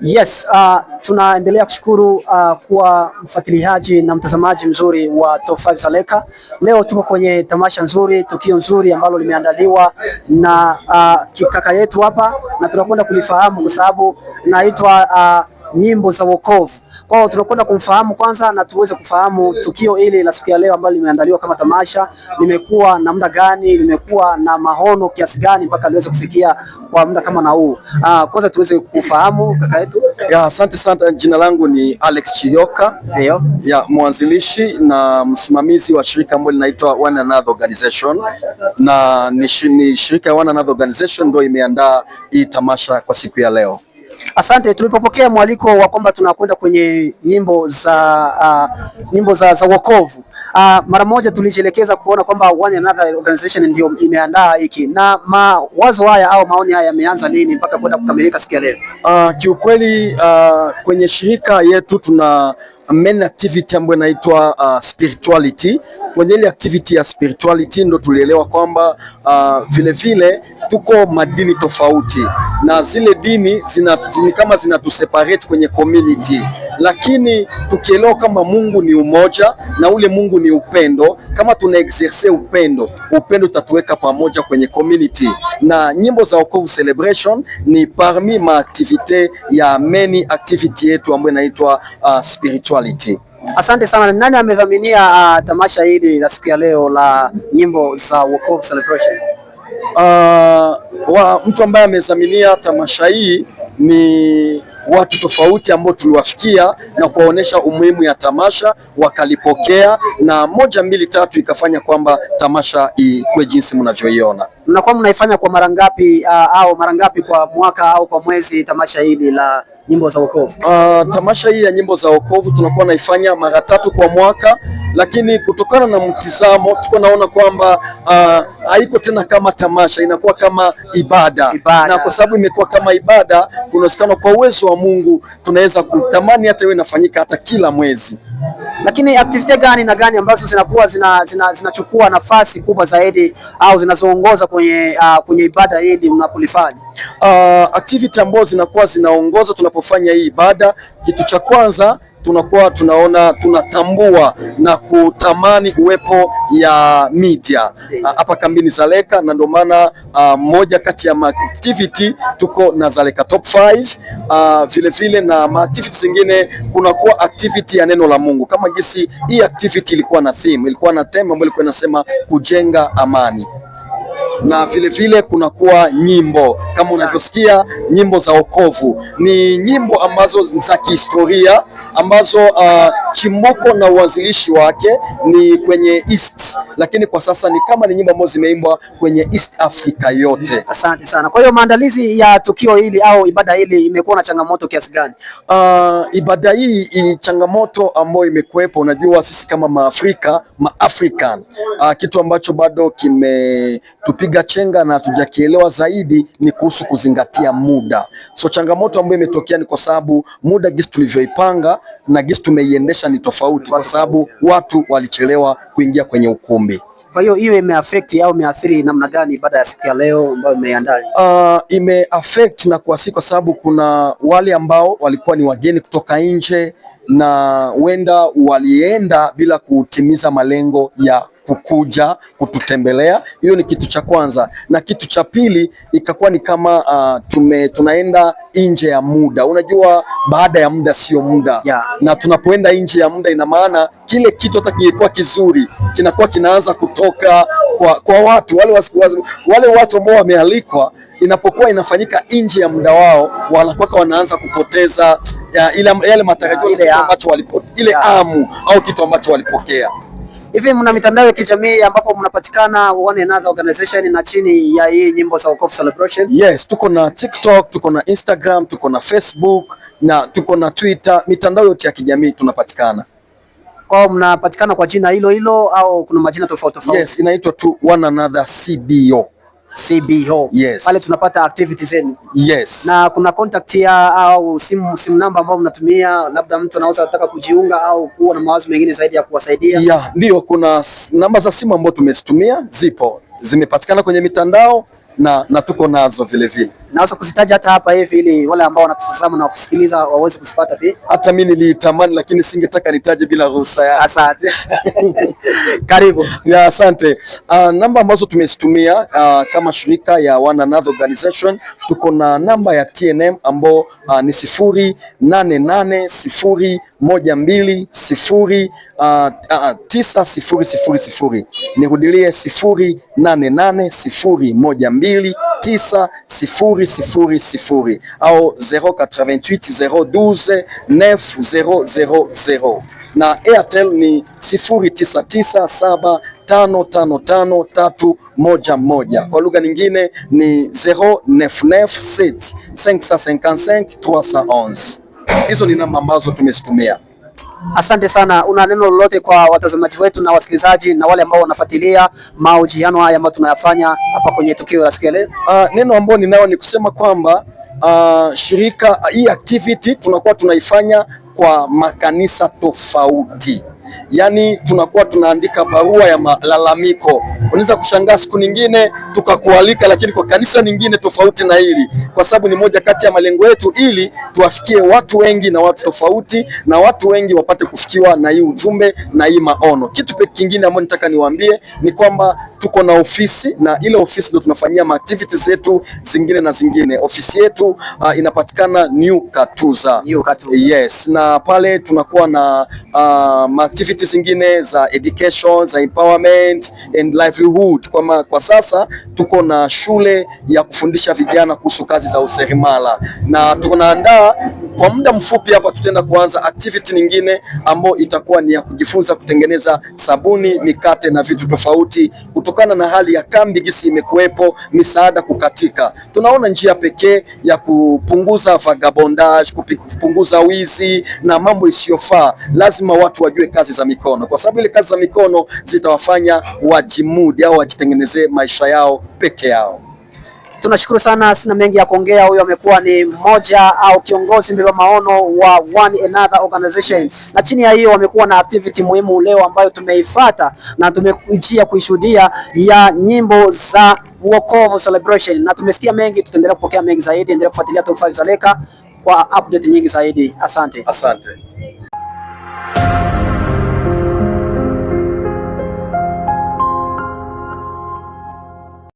Yes, tunaendelea kushukuru kuwa mfuatiliaji na mtazamaji mzuri wa Top 5 Dzaleka. Leo tuko kwenye tamasha nzuri, tukio nzuri ambalo limeandaliwa na kaka yetu hapa, na tunakwenda kulifahamu kwa sababu naitwa nyimbo za wokovu. Kwa hiyo tunakwenda kumfahamu kwanza na tuweze kufahamu tukio hili la siku ya leo ambalo limeandaliwa kama tamasha limekuwa na muda gani, limekuwa na mahono kiasi gani mpaka liweze kufikia kwa muda kama na huu. Kwanza tuweze kufahamu kaka yetu. Asante sana. Jina langu ni Alex Chiyoka. Ndio. Mwanzilishi na msimamizi wa shirika ambalo linaitwa One Another Organization, na ni shirika ya One Another Organization ndio imeandaa hii tamasha kwa siku ya leo. Asante. Tulipopokea mwaliko wa kwamba tunakwenda kwenye nyimbo za wokovu, mara moja tulijielekeza kuona kwamba One Another Organization ndio imeandaa hiki, na mawazo haya au maoni haya yameanza lini mpaka kwenda kukamilika siku ya leo? Kiukweli kwenye shirika yetu tuna main activity ambayo inaitwa spirituality. Kwenye ile activity ya spirituality ndo tulielewa kwamba vile vile tuko madini tofauti na zile dini kama zinatuseparate kwenye community, lakini tukielewa kama Mungu ni umoja na ule Mungu ni upendo, kama tuna exerce upendo utatuweka pamoja kwenye community. Na nyimbo za wokovu celebration ni parmi ma activite ya many activity yetu ambayo inaitwa spirituality. Asante sana. Nani amedhaminia tamasha hili la siku ya leo la nyimbo za wokovu celebration? Mtu ambaye amezaminia tamasha hii ni watu tofauti ambao tuliwafikia na kuwaonesha umuhimu ya tamasha, wakalipokea, na 1 2 3 ikafanya kwamba tamasha ikuwe jinsi mnavyoiona. Mnakuwa mnaifanya kwa mara ngapi au mara ngapi kwa mwaka au kwa mwezi tamasha hili la nyimbo za wokovu? Tamasha hii ya nyimbo za wokovu tunakuwa naifanya mara 3 kwa mwaka, lakini kutokana na mtizamo tuko naona kwamba haiko tena kama tamasha, inakuwa kama ibada. Na kwa sababu imekuwa kama ibada, kunasikana kwa uwezo wa Mungu tunaweza kutamani hata iwe inafanyika hata kila mwezi. Lakini activity gani na gani ambazo zinakuwa zinachukua nafasi kubwa zaidi au zinazoongoza kwenye ibada hili mnapolifanya? Activity ambazo zinakuwa zinaongoza tunapofanya hii ibada, kitu cha kwanza tunakuwa tunatambua na kutamani uwepo ya media hapa kambini Dzaleka, na ndio maana moja kati ya activity tuko na Dzaleka Top 5. Vile vile na activity zingine kunakuwa activity ya neno la Mungu, kama jinsi hii activity ilikuwa na theme ambayo ilikuwa inasema kujenga amani, na vile vile kunakuwa nyimbo kama unavyosikia. Nyimbo za wokovu ni nyimbo ambazo za kihistoria ambazo chimbuko na uanzilishi wake ni kwenye East, lakini kwa sasa ni kama ni nyimbo ambazo zimeimbwa kwenye East Africa yote. Asante sana. Kwa hiyo maandalizi ya tukio hili au ibada hili imekuwa na changamoto kiasi gani? Ibada hii changamoto ambayo imekuwepo, unajua sisi kama Maafrican, kitu ambacho bado kimetupiga chenga na hatujakielewa zaidi ni kuhusu kuzingatia muda. So changamoto ambayo imetokea ni kwa sababu muda gisi tulivyoipanga na gisi tumeiendesha ni tofauti, kwa sababu watu walichelewa kuingia kwenye ukumbi. Kwa hiyo imeaffect au imeathiri namna gani ibada ya siku ya leo ambayo imeandaa? Imeaffect na kwa sababu kuna wale ambao walikuwa ni wageni kutoka nje na wenda walienda bila kutimiza malengo ya kukuja kututembelea. Hiyo ni kitu cha kwanza, na kitu cha pili ikakuwa ni kama tunaenda nje ya muda. Unajua baada ya muda sio muda, na tunapoenda nje ya muda ina maana kile kitu hata kingekuwa kizuri kinakuwa kinaanza kutoka kwa watu wale watu ambao wamealikwa. Inapokuwa inafanyika nje ya muda wao, wanakuwa wanaanza kupoteza yale matarajio ile amu au kitu ambacho walipokea. Hivi mna mitandao ya kijamii ambapo mnapatikana One Another Organization na chini ya hii nyimbo za wokovu celebration? Yes, tuko na TikTok, tuko na Instagram, tuko na Facebook na tuko na Twitter. Mitandao yote ya kijamii tunapatikana. Kwa mnapatikana kwa jina hilo hilo au kuna majina tofauti tofauti? Yes, inaitwa tu One Another CBO. Yes. Pale tunapata activities zenu. Yes. Na kuna contact ya au simu namba ambayo mnatumia, labda mtu anaweza kutaka kujiunga au kuwa na mawazo mengine zaidi ya kuwasaidia? Ndio, kuna namba za simu ambazo tumezitumia, zimepatikana kwenye mitandao. na tuko nazo vile vile. Naweza kuzitaja hata hapa hivi ili wale ambao wanatutazama na kusikiliza waweze kuzipata pia. Hata mimi nilitamani lakini singetaka nitaje bila ruhusa yako. Asante. Karibu. Ya, asante. Namba ambazo tumezitumia kama shirika ya One Another Organization, tuko na namba ya TNM ambao ni 0880120900. Nirudilie 0880129000 au 088 012 900, na Airtel ni 0997555311. Kwa lugha nyingine ni 0997 555 311. Hizo ni namba ambazo tumezitumia. Asante sana. Una neno lolote kwa watazamaji wetu na wasikilizaji na wale ambao wanafuatilia mahojiano haya ambayo tunayafanya hapa kwenye tukio la siku ya leo? Neno ambalo ninao ni kusema kwamba shirika hii activity tunakuwa tunaifanya kwa makanisa tofauti. Yaani tunakuwa tunaandika barua ya malalamiko. Unaweza kushangaa siku nyingine tukakualika, lakini kwa kanisa nyingine tofauti na hili, kwa sababu ni moja kati ya malengo yetu, ili tuwafikie watu wengi na watu tofauti, na watu wengi wapate kufikiwa na hii ujumbe na hii maono. Kitu kingine ambacho nataka niwaambie ni kwamba tuko na ofisi, na ile ofisi ndio tunafanyia activities zetu zingine na zingine. Ofisi yetu inapatikana New Katuza. Yes, na pale tunakuwa na activities zingine za education, za empowerment and livelihood. Kwa sasa tuko na shule ya kufundisha vijana kuhusu kazi za useremala, na tunaandaa kwa muda mfupi hapa tutaenda kuanza activity nyingine ambayo itakuwa ni ya kujifunza kutengeneza sabuni, mikate na vitu tofauti, kutokana na hali ya kambi gisi imekuwepo, misaada kukatika. Tunaona njia pekee ya kupunguza vagabondage, kupunguza wizi na mambo isiyofaa, lazima watu wajue kazi za mikono, kwa sababu ile kazi za mikono zitawafanya wajimudi au wajitengenezee maisha yao peke yao. Tunashukuru sana, sina mengi ya kuongea. Huyo amekuwa ni mmoja au kiongozi mbele maono wa One Another Organization, na chini ya hiyo wamekuwa na activity muhimu leo ambayo tumeifuata na tumekujia kuishuhudia ya nyimbo za wokovu celebration, na tumesikia mengi. Tutaendelea kupokea mengi zaidi. Endelea kufuatilia Top 5 Dzaleka kwa update nyingi zaidi. Asante.